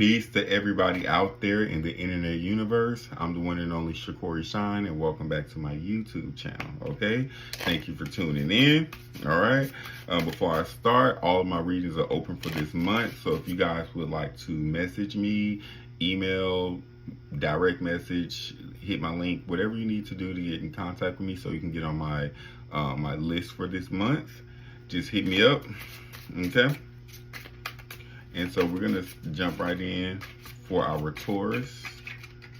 Peace to everybody out there in the internet universe. I'm the one and only Shakori Shine, and welcome back to my YouTube channel. Okay, thank you for tuning in. All right, before I start, all of my readings are open for this month. So if you guys would like to message me, email, direct message, hit my link, whatever you need to do to get in contact with me, so you can get on my my list for this month, just hit me up. Okay. And so we're going to jump right in for our Taurus,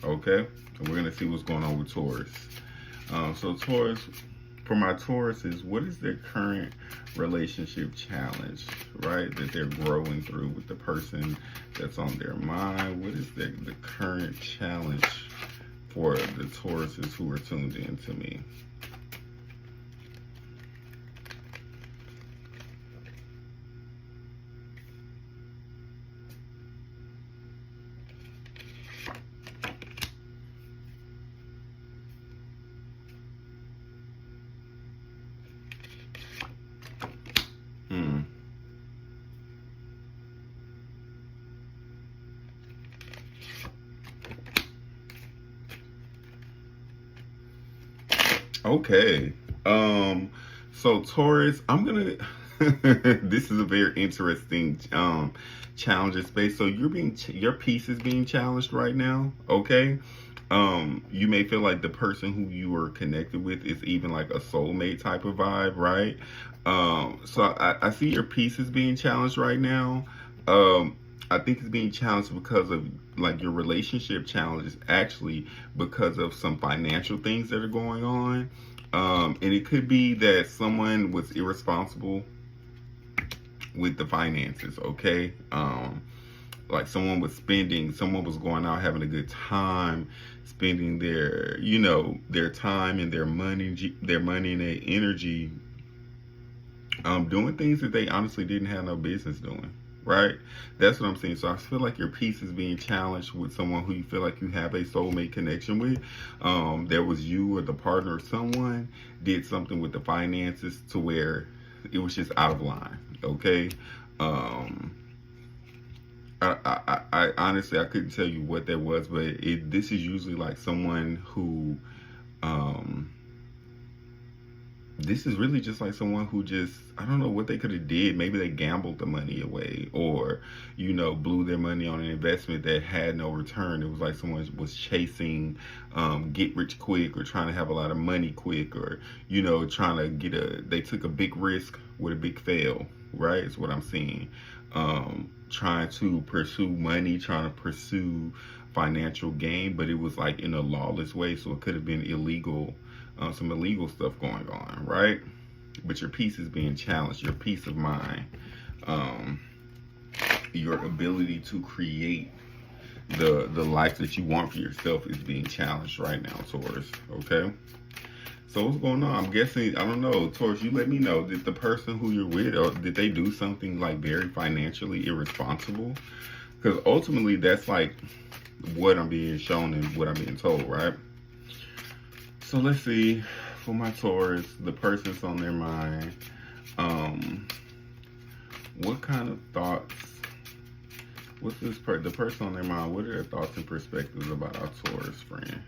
okay? And we're going to see what's going on with Taurus. So Taurus, for my Tauruses, what is their current relationship challenge, right? That they're growing through with the person that's on their mind. What is the current challenge for the Tauruses who are tuned in to me? Okay. So Taurus, I'm gonna this is a very interesting challenge space. So your piece is being challenged right now, okay? You may feel like the person who you are connected with is even like a soulmate type of vibe, right? So I see your piece is being challenged right now. I think it's being challenged because of like your relationship challenges, actually because of some financial things that are going on. And it could be that someone was irresponsible with the finances, okay? Like someone was going out having a good time, spending their, their time and their money and their energy, doing things that they honestly didn't have no business doing. Right? That's what I'm saying. So I feel like your piece is being challenged with someone who you feel like you have a soulmate connection with. There was you or the partner or someone did something with the finances to where it was just out of line. Okay. I honestly, I couldn't tell you what that was, but this is usually like someone who, this is really just like someone who just, I don't know what they could have did. Maybe they gambled the money away, or, blew their money on an investment that had no return. It was like someone was chasing get rich quick, or trying to have a lot of money quick, or, trying to they took a big risk with a big fail, right? Is what I'm seeing. Trying to pursue money, trying to pursue financial gain, but it was like in a lawless way. So it could have been illegal. Some illegal stuff going on, right? But your peace is being challenged, your peace of mind, your ability to create the life that you want for yourself is being challenged right now, Taurus, okay? So what's going on? I'm guessing, I don't know, Taurus, you let me know, did the person who you're with, or did they do something like very financially irresponsible? Because ultimately that's like what I'm being shown and what I'm being told, right? So let's see, for my Taurus, the person's on their mind, what kind of thoughts, what's the person on their mind, what are their thoughts and perspectives about our Taurus friend?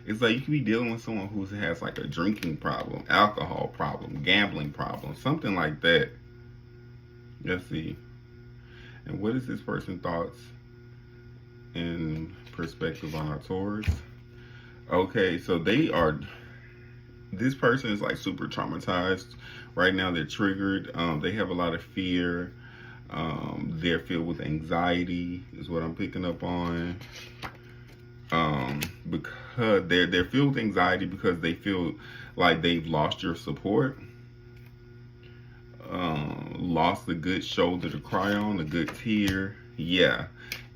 It's like you could be dealing with someone who has like a drinking problem, alcohol problem, gambling problem, something like that. Let's see. And what is this person's thoughts and perspective on our Taurus? Okay, so this person is like super traumatized. Right now they're triggered. They have a lot of fear. They're filled with anxiety is what I'm picking up on. Because they're filled with anxiety because they feel like they've lost your support. Lost a good shoulder to cry on, a good tear. Yeah.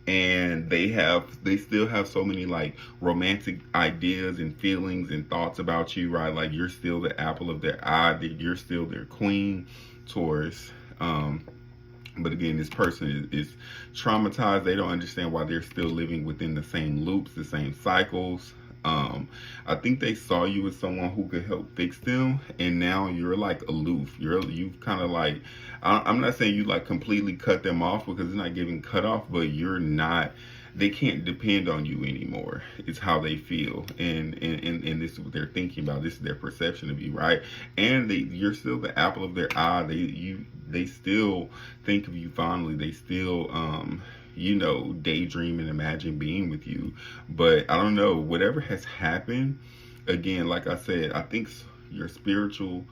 And they still have so many like romantic ideas and feelings and thoughts about you, right? Like you're still the apple of their eye, that you're still their queen, Taurus. But again, this person is traumatized. They don't understand why they're still living within the same loops, the same cycles. I think they saw you as someone who could help fix them, and now you're like aloof. You've kind of like, I'm not saying you like completely cut them off, because it's not giving cut off, but you're not. They can't depend on you anymore. It's how they feel, and this is what they're thinking about. This is their perception of you, right? And you're still the apple of their eye. They still think of you fondly. They still daydream and imagine being with you. But I don't know, whatever has happened, again, like I said, I think your spiritual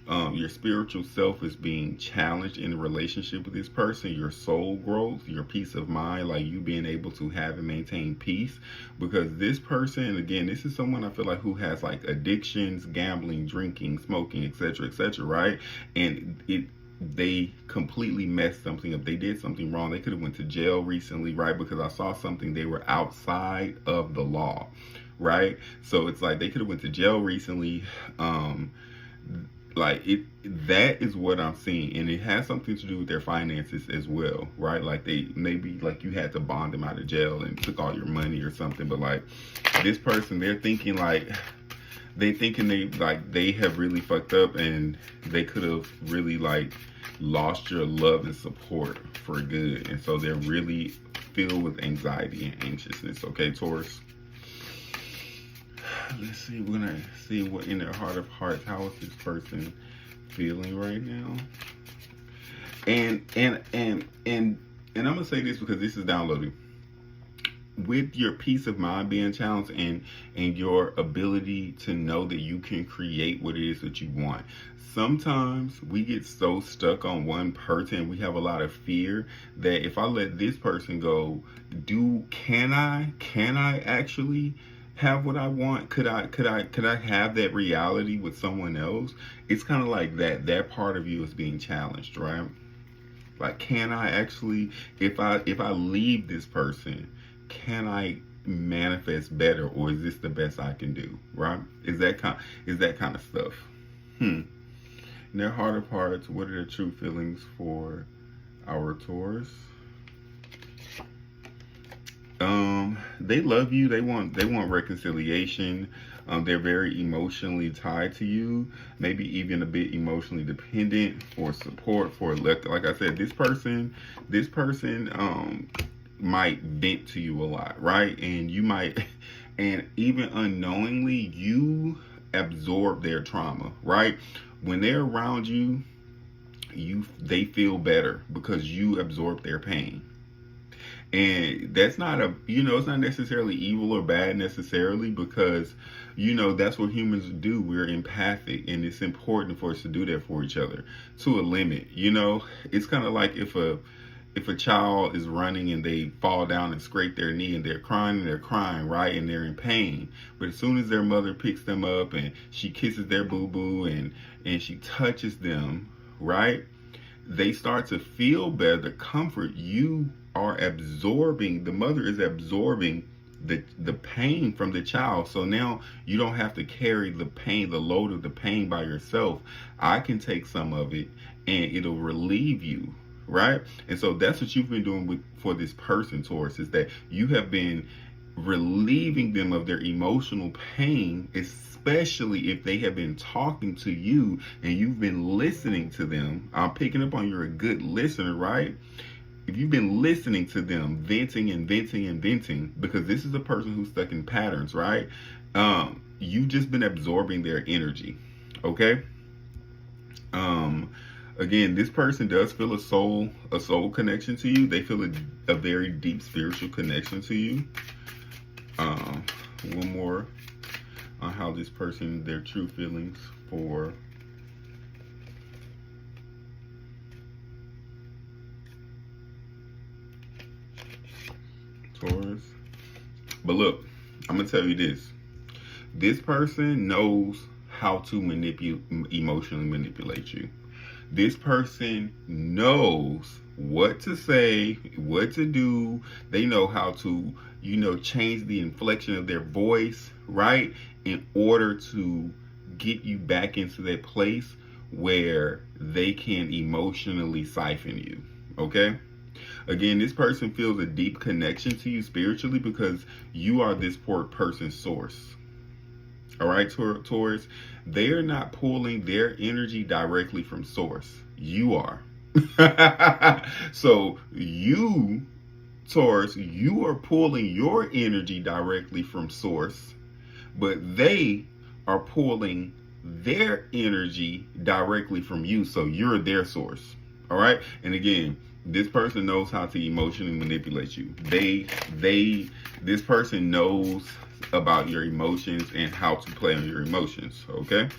self is being challenged in a relationship with this person. Your soul growth, your peace of mind, like you being able to have and maintain peace, because this person, again, this is someone I feel like who has like addictions, gambling, drinking, smoking, etc., right? And they completely messed something up. They did something wrong. They could have went to jail recently, right? Because I saw something, they were outside of the law, right? So it's like they could have went to jail recently. That is what I'm seeing, and it has something to do with their finances as well, right? Like they maybe like you had to bond them out of jail and took all your money or something. But like this person, they're thinking they have really fucked up, and they could have really like lost your love and support for good, and so they're really filled with anxiety and anxiousness. Okay, Taurus. Let's see. We're gonna see what in their heart of hearts, how is this person feeling right now? And I'm gonna say this because this is downloading. With your peace of mind being challenged, and your ability to know that you can create what it is that you want. Sometimes we get so stuck on one person, we have a lot of fear that if I let this person go, can I actually have what I want? Could I have that reality with someone else? It's kind of like that part of you is being challenged, right? Like, can I actually, if I leave this person, can I manifest better, or is this the best I can do, right? Is that kind of stuff. In their heart of hearts, what are the true feelings for our Taurus? They love you. They want reconciliation. They're very emotionally tied to you, maybe even a bit emotionally dependent for support, for like I said, this person might vent to you a lot, right? And you might, and even unknowingly, you absorb their trauma, right? When they're around you, they feel better because you absorb their pain. And that's not it's not necessarily evil or bad necessarily, because, that's what humans do. We're empathic, and it's important for us to do that for each other to a limit. It's kind of like if a child is running and they fall down and scrape their knee and they're crying, right? And they're in pain. But as soon as their mother picks them up and she kisses their boo-boo and she touches them, right? They start to feel better, the comfort. You are absorbing, the mother is absorbing the pain from the child. So now you don't have to carry the pain, the load of the pain by yourself. I can take some of it and it'll relieve you, right? And so that's what you've been doing for this person, Taurus, is that you have been relieving them of their emotional pain, especially if they have been talking to you and you've been listening to them. I'm picking up on you're a good listener, right? If you've been listening to them venting and venting and venting, because this is a person who's stuck in patterns, right? You've just been absorbing their energy, okay? Again, this person does feel a soul connection to you. They feel a very deep spiritual connection to you. One more on how this person, their true feelings for Taurus. But look, I'm gonna tell you this. This person knows how to emotionally manipulate you. This person knows what to say, what to do. They know how to, change the inflection of their voice, right? In order to get you back into that place where they can emotionally siphon you, okay? Again, this person feels a deep connection to you spiritually because you are this poor person's source, All right, Taurus, they are not pulling their energy directly from source. You are. So you, Taurus, you are pulling your energy directly from source, but they are pulling their energy directly from you. So you're their source. All right. And again, this person knows how to emotionally manipulate you. This person knows about your emotions and how to play on your emotions. Okay.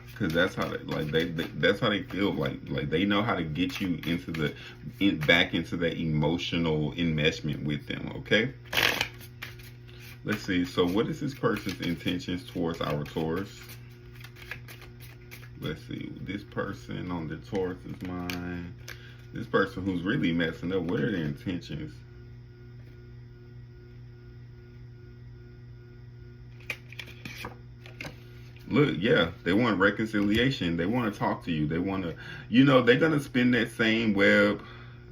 Because that's how that's how they feel, like they know how to get you into back into that emotional enmeshment with them. Okay, let's see. So what is this person's intentions towards our Taurus? Let's see, this person on the Taurus's mind, this person who's really messing up, what are their intentions? Look, yeah, they want reconciliation. They want to talk to you. They want to, they're going to spin that same web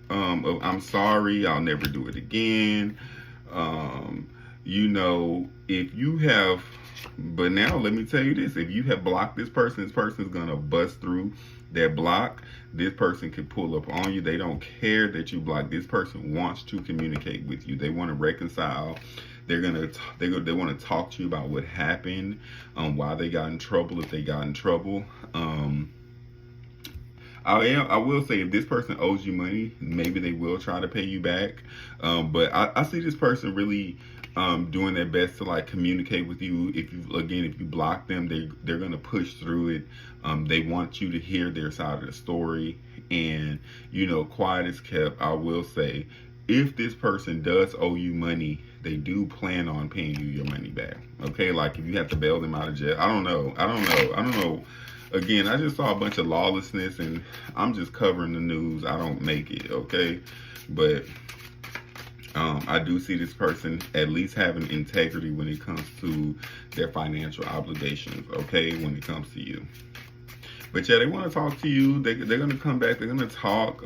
of, I'm sorry, I'll never do it again. If you have, but now let me tell you this, if you have blocked this person's going to bust through that block. This person can pull up on you. They don't care that you block. This person wants to communicate with you. They want to reconcile. They want to talk to you about what happened, why they got in trouble, if they got in trouble. I will say, if this person owes you money, maybe they will try to pay you back. But I see this person really doing their best to like communicate with you. If you block them, they're gonna push through it. They want you to hear their side of the story, and quiet is kept. I will say, if this person does owe you money, they do plan on paying you your money back. Okay, like if you have to bail them out of jail, I don't know. Again, I just saw a bunch of lawlessness, and I'm just covering the news. I don't make it, okay? But I do see this person at least having integrity when it comes to their financial obligations, okay? When it comes to you. But yeah, they want to talk to you. They're going to come back. They're going to talk.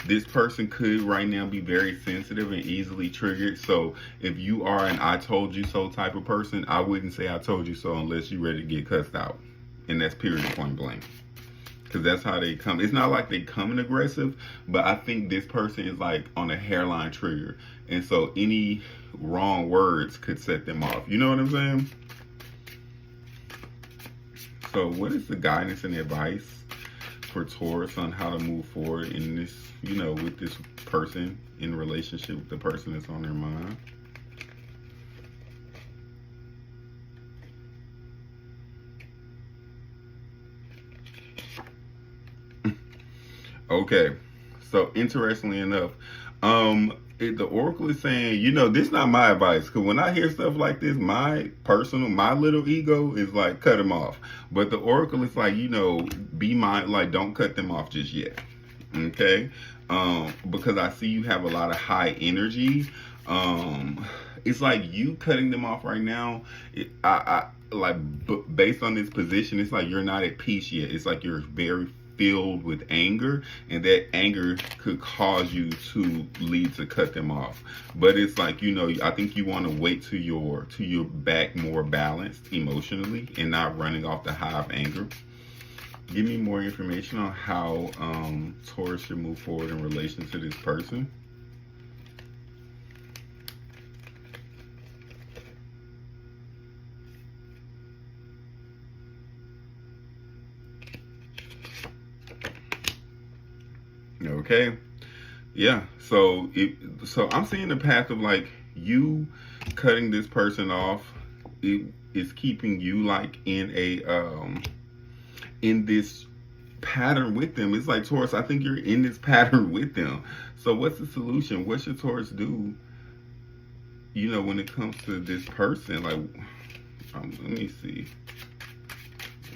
This person could right now be very sensitive and easily triggered. So if you are an I told you so type of person, I wouldn't say I told you so unless you're ready to get cussed out. And that's period, point blank. Because that's how they come. It's not like they coming aggressive, but I think this person is like on a hairline trigger. And so any wrong words could set them off. You know what I'm saying? So what is the guidance and advice for Taurus on how to move forward in this, with this person, in relationship with the person that's on their mind? Okay, so interestingly enough, the Oracle is saying, this is not my advice, because when I hear stuff like this, my little ego is like, cut them off. But the Oracle is like, be don't cut them off just yet. Okay? Because I see you have a lot of high energy. It's like you cutting them off right now. Based on this position, it's like you're not at peace yet. It's like you're very filled with anger, and that anger could cause you to lead to cut them off. But it's like, I think you want to wait till you're back more balanced emotionally and not running off the high of anger. Give me more information on how Taurus should move forward in relation to this person. Okay, yeah. So I'm seeing the path of like you cutting this person off. It is keeping you like in this pattern with them. It's like, Taurus, I think you're in this pattern with them. So what's the solution? What should Taurus do? When it comes to this person, like, let me see.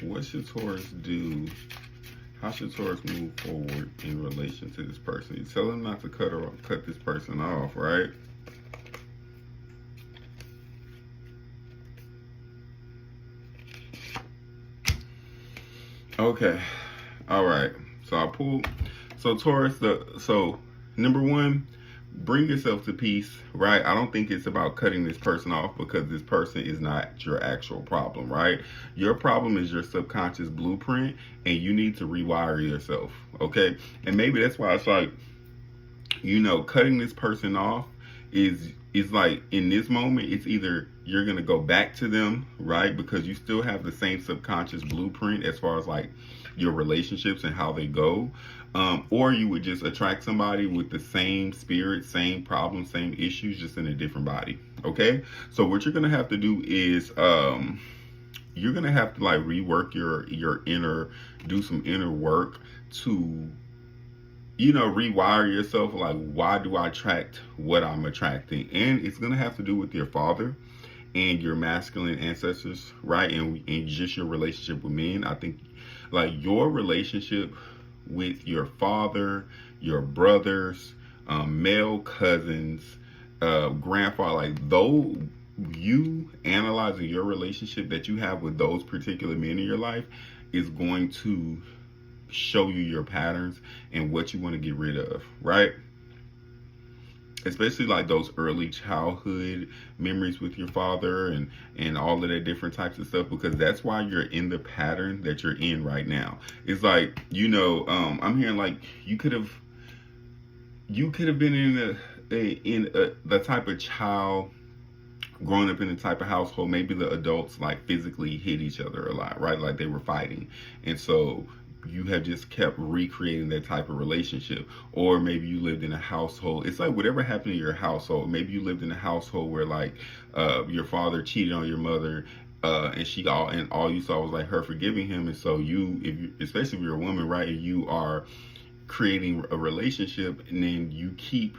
What should Taurus do? How should Taurus move forward in relation to this person? You tell him not to cut this person off, right? Okay. All right. So I pulled. So Taurus, Number one, bring yourself to peace, right? I don't think it's about cutting this person off because this person is not your actual problem, right? Your problem is your subconscious blueprint, and you need to rewire yourself, okay? And maybe that's why it's like, cutting this person off is like, in this moment, it's either you're gonna go back to them, right? Because you still have the same subconscious blueprint as far as like your relationships and how they go. Or you would just attract somebody with the same spirit, same problems, same issues, just in a different body. Okay? So what you're gonna have to do is you're gonna have to like rework your inner, do some inner work to rewire yourself. Like, why do I attract what I'm attracting? And it's gonna have to do with your father and your masculine ancestors, right? And just your relationship with men. I think like your relationship with your father, your brothers, male cousins, grandfather, like though you analyzing your relationship that you have with those particular men in your life is going to show you your patterns and what you want to get rid of, right? Especially like those early childhood memories with your father and all of that different types of stuff, because that's why you're in the pattern that you're in right now. It's like, I'm hearing like you could have been in the type of child growing up in the type of household, maybe the adults like physically hit each other a lot, right? Like they were fighting. And so you have just kept recreating that type of relationship. Or maybe you lived in a household, it's like whatever happened in your household. Maybe you lived in a household where like your father cheated on your mother, and all you saw was like her forgiving him. And so especially if you're a woman, right, and you are creating a relationship, and then you keep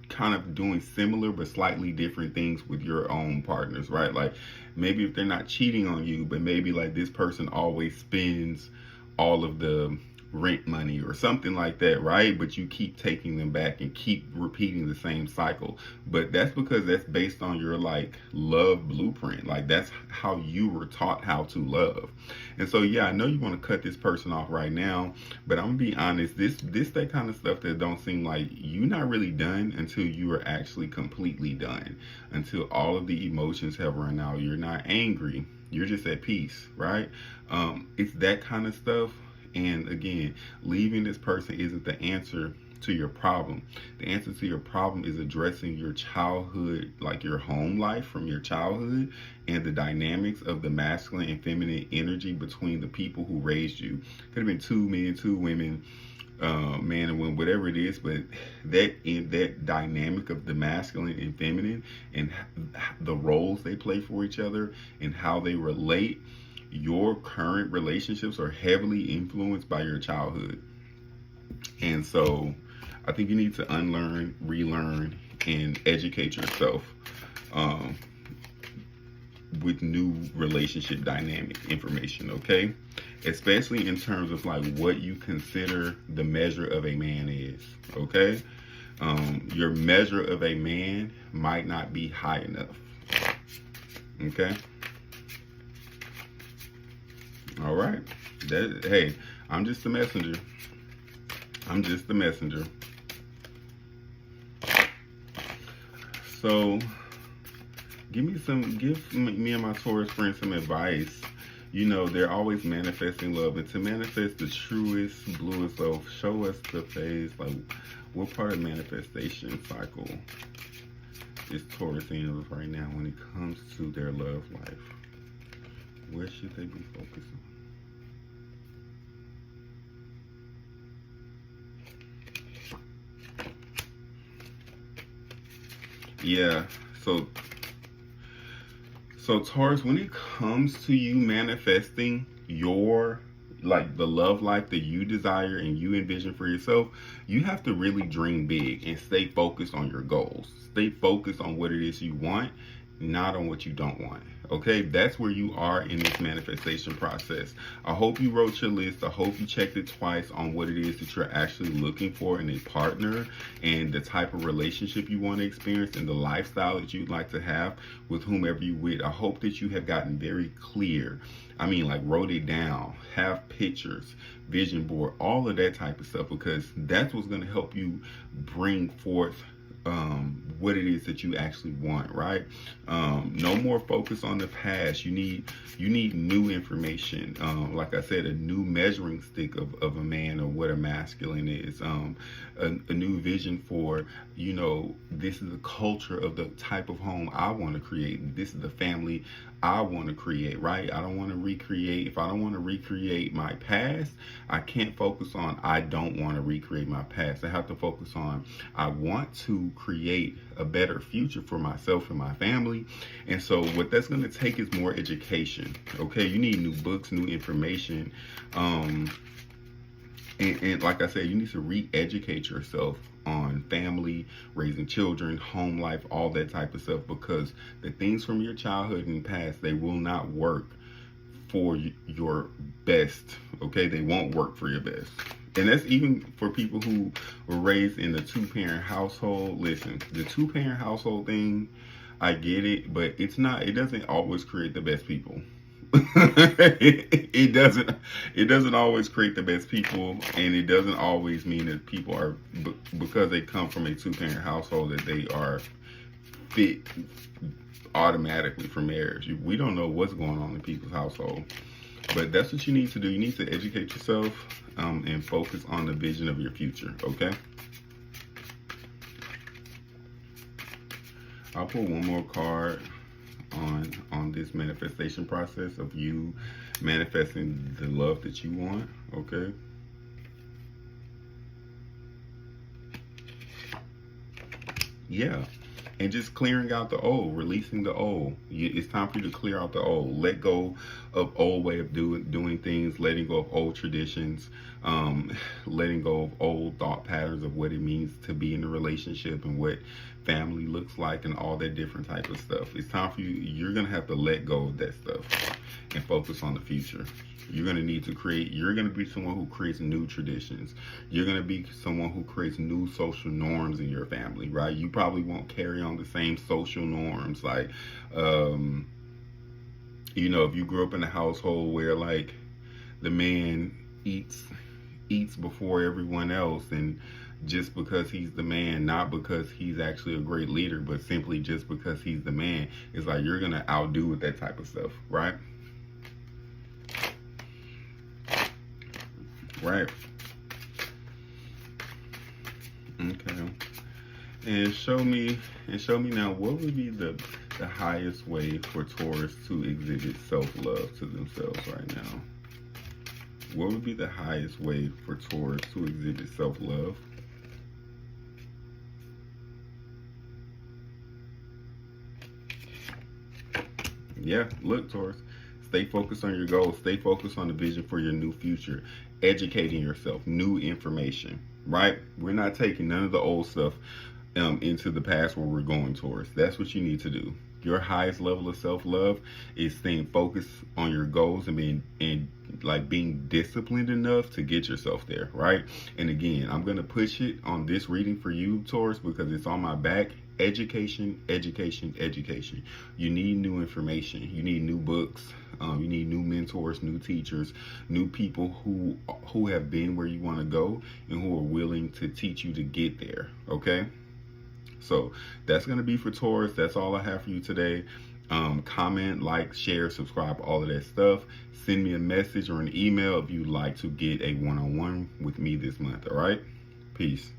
kind of doing similar but slightly different things with your own partners, right? Like maybe if they're not cheating on you, but maybe like this person always spends all of the rent money or something like that, right? But you keep taking them back and keep repeating the same cycle. But that's because that's based on your like love blueprint. Like that's how you were taught how to love. And so yeah, I know you want to cut this person off right now, but I'm gonna be honest, this that kind of stuff that don't seem like you're not really done until you are actually completely done, until all of the emotions have run out. You're not angry, you're just at peace, right? It's that kind of stuff. And again, leaving this person isn't the answer to your problem. The answer to your problem is addressing your childhood, like your home life from your childhood, and the dynamics of the masculine and feminine energy between the people who raised you. Could have been two men, two women, man and woman, whatever it is, but that dynamic of the masculine and feminine and the roles they play for each other and how they relate, your current relationships are heavily influenced by your childhood. And so I think you need to unlearn, relearn, and educate yourself with new relationship dynamic information, okay? Especially in terms of like what you consider the measure of a man is, okay? Your measure of a man might not be high enough, okay? All right. Hey, I'm just the messenger. I'm just the messenger. So, give me and my Taurus friends some advice. They're always manifesting love, and to manifest the truest, bluest love, show us the phase. Like, what part of manifestation cycle is Taurus in right now when it comes to their love life? Where should they be focusing? Yeah, so Taurus, when it comes to you manifesting your like the love life that you desire and you envision for yourself, you have to really dream big and stay focused on your goals. Stay focused on what it is you want. not on what you don't want. Okay, that's where you are in this manifestation process. I hope you wrote your list. I hope you checked it twice on what it is that you're actually looking for in a partner and the type of relationship you want to experience and the lifestyle that you'd like to have with whomever you with. I hope that you have gotten very clear. I mean, like, wrote it down, have pictures, vision board, all of that type of stuff, because that's what's going to help you bring forth what it is that you actually want, right? No more focus on the past. You need new information. Like I said, a new measuring stick of a man, or what a masculine is. A new vision for, this is the culture of the type of home I want to create. This is the family I want to create, right? I don't want to recreate. If I don't want to recreate my past, I can't focus on I don't want to recreate my past. I have to focus on I want to create a better future for myself and my family. And so what that's going to take is more education. Okay, you need new books, new information. And like I said, you need to re-educate yourself on family, raising children, home life, all that type of stuff, because the things from your childhood and past, they will not work for your best. Okay, they won't work for your best. And that's even for people who were raised in a 2-parent household. Listen, the 2-parent household thing, I get it, but it doesn't always create the best people. It doesn't always create the best people, and it doesn't always mean that people are, because they come from a 2-parent household, that they are fit automatically for marriage. We don't know what's going on in people's household, but that's what you need to do. You need to educate yourself and focus on the vision of your future. Okay, I'll pull one more card on this manifestation process of you manifesting the love that you want. Okay, yeah. And just clearing out the old, releasing the old. It's time for you to clear out the old. Let go of old way of doing things, letting go of old traditions, letting go of old thought patterns of what it means to be in a relationship and what family looks like and all that different type of stuff. It's time for you're going to have to let go of that stuff and focus on the future. You're going to need to you're going to be someone who creates new traditions. You're going to be someone who creates new social norms in your family, right? You probably won't carry on the same social norms. Like, if you grew up in a household where, like, the man eats before everyone else, and just because he's the man, not because he's actually a great leader, but simply just because he's the man, it's like you're going to outdo with that type of stuff, right? Right. Okay. And show me now, what would be the highest way for Taurus to exhibit self-love to themselves right now? What would be the highest way for Taurus to exhibit self-love? Yeah, look, Taurus. Stay focused on your goals. Stay focused on the vision for your new future. Educating yourself, new information, right? We're not taking none of the old stuff into the past where we're going, Taurus. That's what you need to do. Your highest level of self-love is staying focused on your goals and being disciplined enough to get yourself there, right? And again, I'm going to push it on this reading for you, Taurus, because it's on my back. Education, education, education. You need new information. You need new books. You need new mentors, new teachers, new people who have been where you want to go and who are willing to teach you to get there. Okay? So that's going to be for Taurus. That's all I have for you today. Comment, like, share, subscribe, all of that stuff. Send me a message or an email if you'd like to get a one-on-one with me this month. All right? Peace.